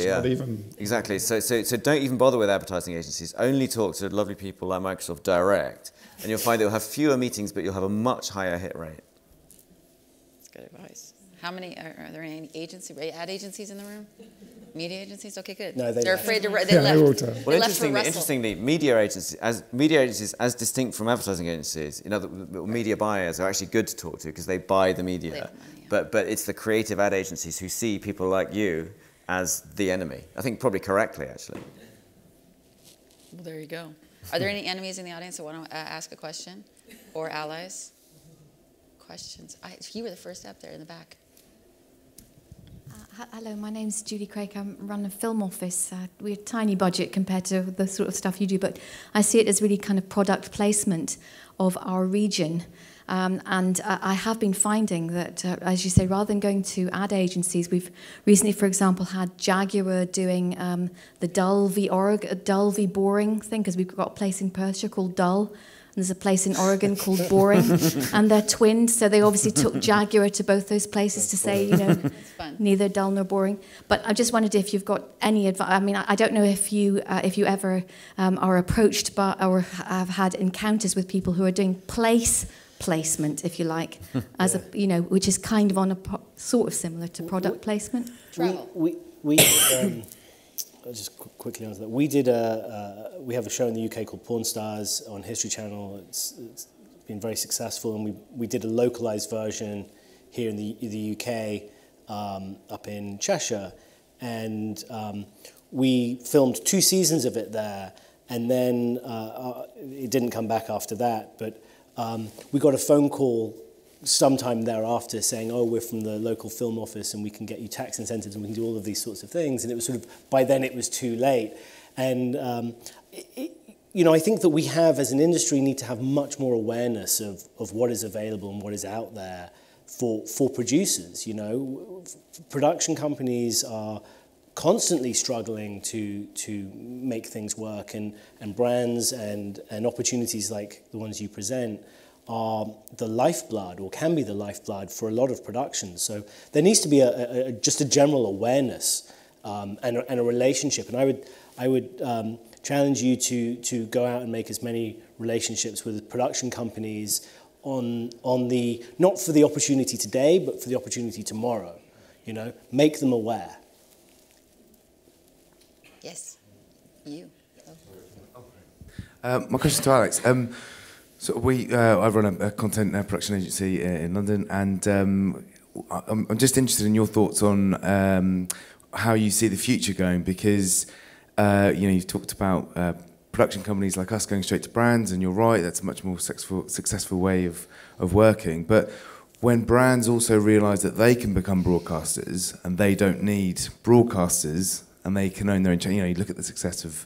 Exactly. So don't even bother with advertising agencies. Only talk to lovely people like Microsoft direct. And you'll find that you'll have fewer meetings, but you'll have a much higher hit rate. That's good advice. How many, are there any ad agencies in the room? Media agencies? Okay, good. No, they're afraid to. They Yeah, they will left. tell. They Well, left for Russell. interestingly, media agencies as distinct from advertising agencies, media buyers are actually good to talk to because they buy the media. They have money, yeah. But it's the creative ad agencies who see people like you as the enemy. I think probably correctly, actually. Well, there you go. Are there any enemies in the audience that want to ask a question, or allies? Questions? You were the first up there in the back. Hello, my name's Julie Craig. I run a film office. We have a tiny budget compared to the sort of stuff you do, but I see it as really kind of product placement of our region. And I have been finding that, as you say, rather than going to ad agencies, we've recently, for example, had Jaguar doing the dull v boring thing, because we've got a place in Perthshire called Dull. And there's a place in Oregon called Boring, and they're twins, so they obviously took Jaguar to both those places to say, neither dull nor boring. But I just wondered if you've got any advice. I mean, I don't know if you ever are approached by or have had encounters with people who are doing placement, if you like, as which is kind of on a sort of similar to product placement. Travel. We I'll just quickly answer that. We have a show in the UK called Porn Stars on History Channel. It's been very successful, and we did a localized version here in the UK up in Cheshire, and we filmed 2 seasons of it there, and then it didn't come back after that, but we got a phone call sometime thereafter saying, oh, we're from the local film office and we can get you tax incentives and we can do all of these sorts of things. And it was sort of, by then it was too late. And, I think that we have, as an industry, need to have much more awareness of what is available and what is out there for producers. Production companies are constantly struggling to make things work, and brands and opportunities like the ones you present are the lifeblood, or can be the lifeblood, for a lot of productions. So there needs to be just a general awareness and a relationship. And I would challenge you to go out and make as many relationships with production companies on the, not for the opportunity today, but for the opportunity tomorrow. Make them aware. Yes, you. My question to Alex. So I run a content production agency in London, and I'm just interested in your thoughts on how you see the future going, because you've talked about production companies like us going straight to brands, and you're right, that's a much more successful way of working. But when brands also realise that they can become broadcasters and they don't need broadcasters and they can own their own channel, you look at the success of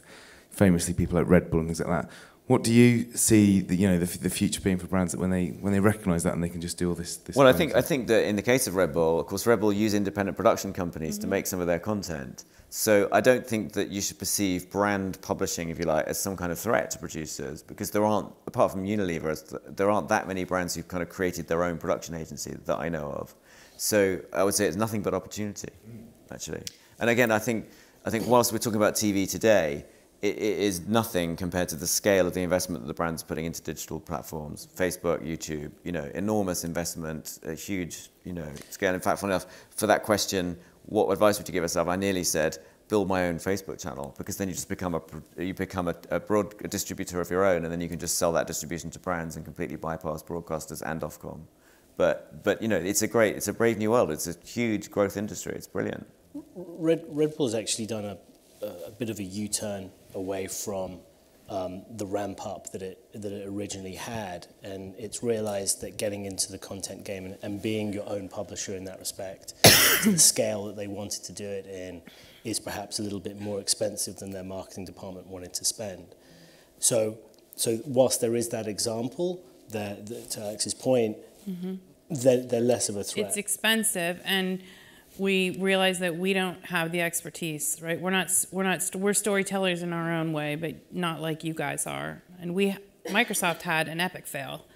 famously people like Red Bull and things like that. What do you see the future being for brands that when they recognise that and they can just do all this? Well, I think that in the case of Red Bull, of course, Red Bull use independent production companies to make some of their content. So I don't think that you should perceive brand publishing, if you like, as some kind of threat to producers, because there aren't, apart from Unilever, there aren't that many brands who've kind of created their own production agency that I know of. So I would say it's nothing but opportunity, actually. And again, I think whilst we're talking about TV today, it is nothing compared to the scale of the investment that the brand's putting into digital platforms. Facebook, YouTube, enormous investment, a huge, scale. In fact, funny enough, for that question, what advice would you give yourself? I nearly said, build my own Facebook channel, because then you just become a broad distributor of your own, and then you can just sell that distribution to brands and completely bypass broadcasters and Ofcom. But it's a brave new world. It's a huge growth industry. It's brilliant. Red Bull's actually done a bit of a U-turn away from the ramp up that it originally had, and it's realized that getting into the content game and being your own publisher in that respect, to the scale that they wanted to do it in, is perhaps a little bit more expensive than their marketing department wanted to spend. So whilst there is that example, to Alex's point, they're less of a threat. It's expensive, and we realize that we don't have the expertise, right? We're storytellers in our own way, but not like you guys are. And Microsoft had an epic fail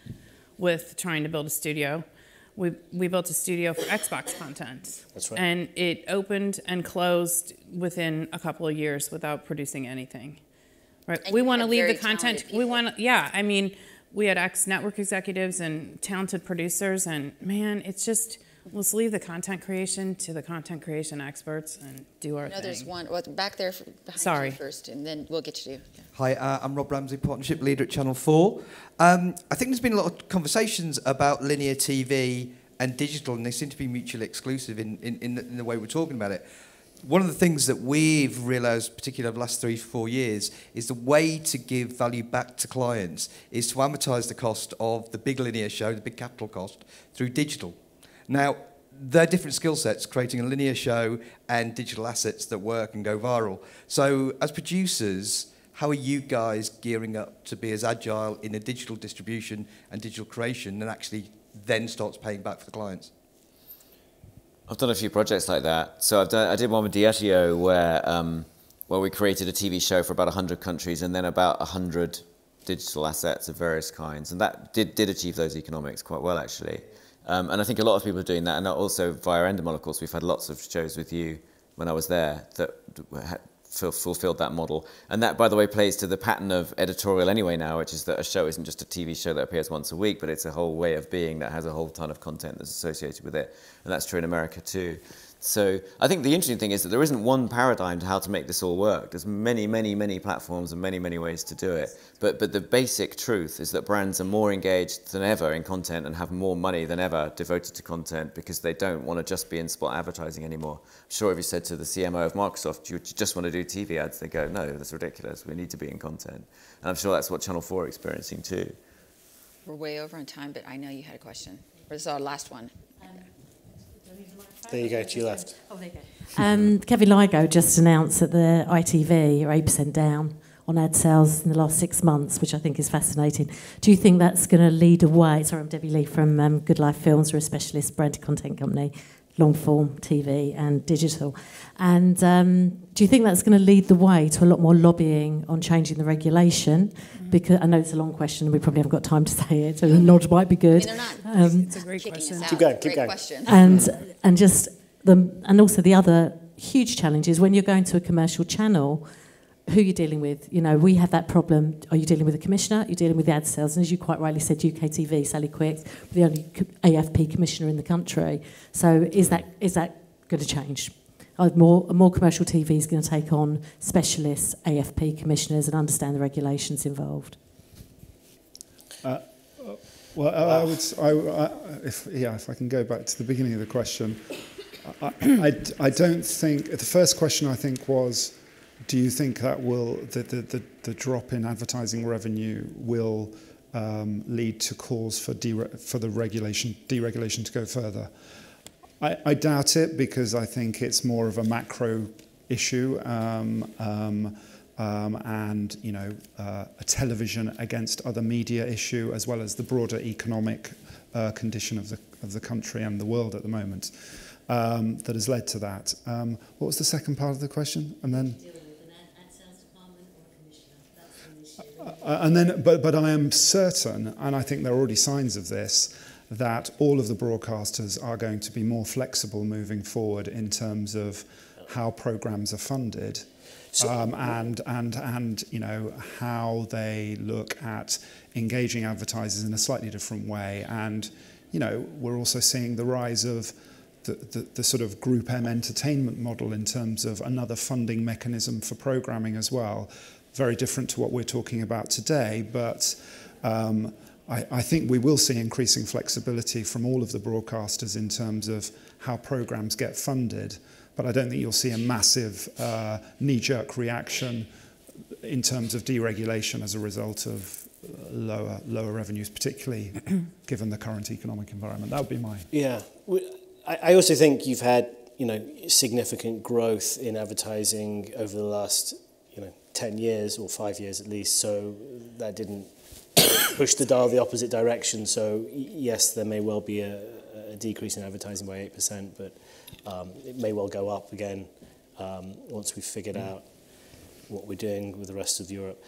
with trying to build a studio. We built a studio for Xbox content. That's right. And it opened and closed within a couple of years without producing anything. Right? And we want to leave the very content. We had ex-network executives and talented producers, and man, it's just Let's leave the content creation to the content creation experts and do our No, thing. there's one back there behind Sorry. you first, and then we'll get you to. Yeah. Hi, I'm Rob Ramsey, Partnership Leader at Channel 4. I think there's been a lot of conversations about linear TV and digital, and they seem to be mutually exclusive in the way we're talking about it. One of the things that we've realised, particularly over the last 3-4 years, is the way to give value back to clients is to amortise the cost of the big linear show, the big capital cost, through digital. Now, they're different skill sets, creating a linear show and digital assets that work and go viral. So, as producers, how are you guys gearing up to be as agile in a digital distribution and digital creation and actually then starts paying back for the clients? I've done a few projects like that. So I did one with Diageo where we created a TV show for about 100 countries and then about 100 digital assets of various kinds. And that did achieve those economics quite well, actually. And I think a lot of people are doing that. And also via Endemol, of course, we've had lots of shows with you when I was there that fulfilled that model. And that, by the way, plays to the pattern of editorial anyway now, which is that a show isn't just a TV show that appears once a week, but it's a whole way of being that has a whole ton of content that's associated with it. And that's true in America too. So I think the interesting thing is that there isn't one paradigm to how to make this all work. There's many, many, many platforms and many, many ways to do it. But the basic truth is that brands are more engaged than ever in content and have more money than ever devoted to content because they don't want to just be in spot advertising anymore. I'm sure if you said to the CMO of Microsoft, do you just want to do TV ads? They go, no, that's ridiculous. We need to be in content. And I'm sure that's what Channel 4 are experiencing too. We're way over on time, but I know you had a question. This is our last one. There you go, to your left. Oh, there you go. Kevin Ligo just announced that the ITV are 8% down on ad sales in the last 6 months, which I think is fascinating. Do you think that's going to lead a way? Sorry, I'm Debbie Lee from Good Life Films. We're a specialist branded content company, long form TV and digital. And do you think that's going to lead the way to a lot more lobbying on changing the regulation? Because I know it's a long question and we probably haven't got time to say it, so a nod might be good. I mean, they're not It's a great question. Keep going. Question. And just and also the other huge challenge is when you're going to a commercial channel, who you're dealing with. You know, we have that problem. Are you dealing with a commissioner? You're dealing with the ad sales. And as you quite rightly said, UK TV, Sally Quick, the only AFP commissioner in the country. So is that going to change? More commercial TV is going to take on specialists, AFP commissioners, and understand the regulations involved. If I can go back to the beginning of the question, I don't think the first question I think was, do you think that will the drop in advertising revenue will lead to calls for the deregulation to go further? I doubt it, because I think it's more of a macro issue and a television against other media issue, as well as the broader economic condition of the country and the world at the moment that has led to that. What was the second part of the question? And then. But I am certain, and I think there are already signs of this, that all of the broadcasters are going to be more flexible moving forward in terms of how programs are funded, and how they look at engaging advertisers in a slightly different way. And we're also seeing the rise of the sort of Group M entertainment model in terms of another funding mechanism for programming as well. Very different to what we're talking about today, but I think we will see increasing flexibility from all of the broadcasters in terms of how programs get funded, but I don't think you'll see a massive knee-jerk reaction in terms of deregulation as a result of lower revenues, particularly given the current economic environment. That would be my... Yeah. I also think you've had significant growth in advertising over the last 10 years or 5 years at least, so that didn't push the dial the opposite direction. So yes, there may well be a decrease in advertising by 8%, but it may well go up again once we've figured out what we're doing with the rest of Europe.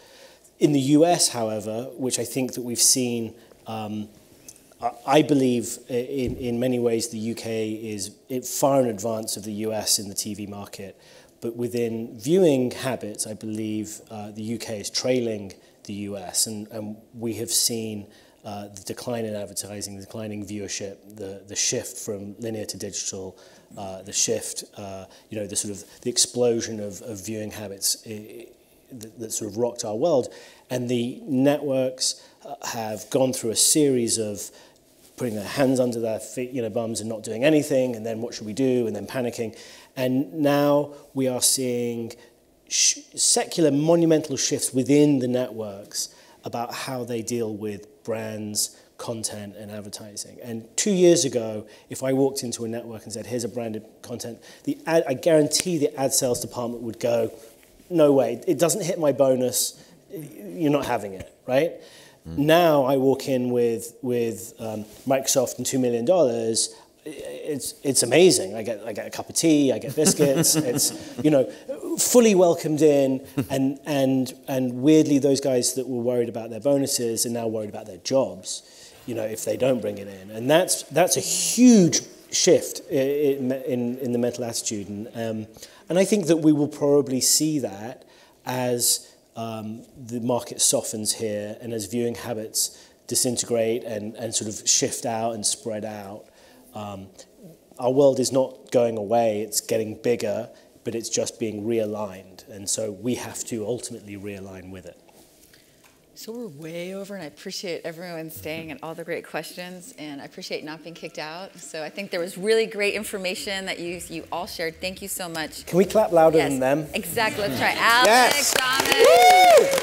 In the US, however, which I think that we've seen, I believe in many ways the UK is far in advance of the US in the TV market. But within viewing habits, I believe the UK is trailing the US, and we have seen the decline in advertising, the declining viewership, the shift from linear to digital, the shift, the sort of the explosion of viewing habits that sort of rocked our world. And the networks have gone through a series of putting their hands under their feet, bums and not doing anything, and then what should we do, and then panicking. And now we are seeing secular monumental shifts within the networks about how they deal with brands, content, and advertising. And 2 years ago, if I walked into a network and said, here's a branded content, I guarantee the ad sales department would go, no way, it doesn't hit my bonus, you're not having it, right? Now I walk in with Microsoft and $2 million, it's amazing. I get a cup of tea, I get biscuits. It's fully welcomed in, and weirdly those guys that were worried about their bonuses are now worried about their jobs, if they don't bring it in, and that's a huge shift in the mental attitude, and I think that we will probably see that as the market softens here, and as viewing habits disintegrate and sort of shift out and spread out. Our world is not going away, it's getting bigger, but it's just being realigned. And so we have to ultimately realign with it. So we're way over, and I appreciate everyone staying and all the great questions, and I appreciate not being kicked out. So I think there was really great information that you all shared. Thank you so much. Can we clap louder than them? Exactly. Let's try. Alex, yes. Dominic.